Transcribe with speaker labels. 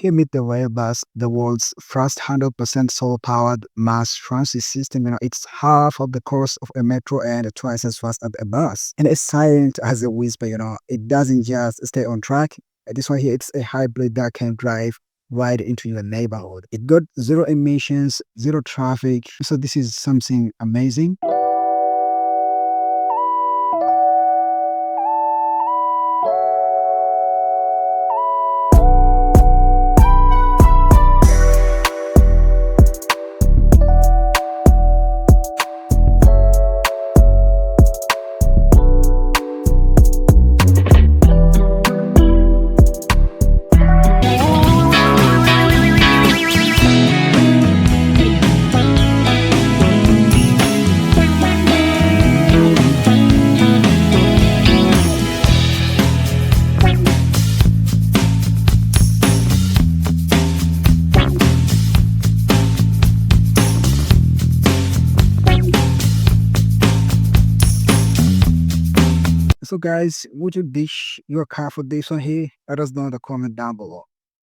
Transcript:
Speaker 1: Here meet the Railbus, the world's first 100% solar-powered mass transit system. It's half of the cost of a metro and twice as fast as a bus. And it's silent as a whisper. It doesn't just stay on track. This one here, it's a hybrid that can drive right into your neighborhood. It got zero emissions, zero traffic. So this is something amazing. So guys, would you ditch your car for this one here? Let us know in the comment down below.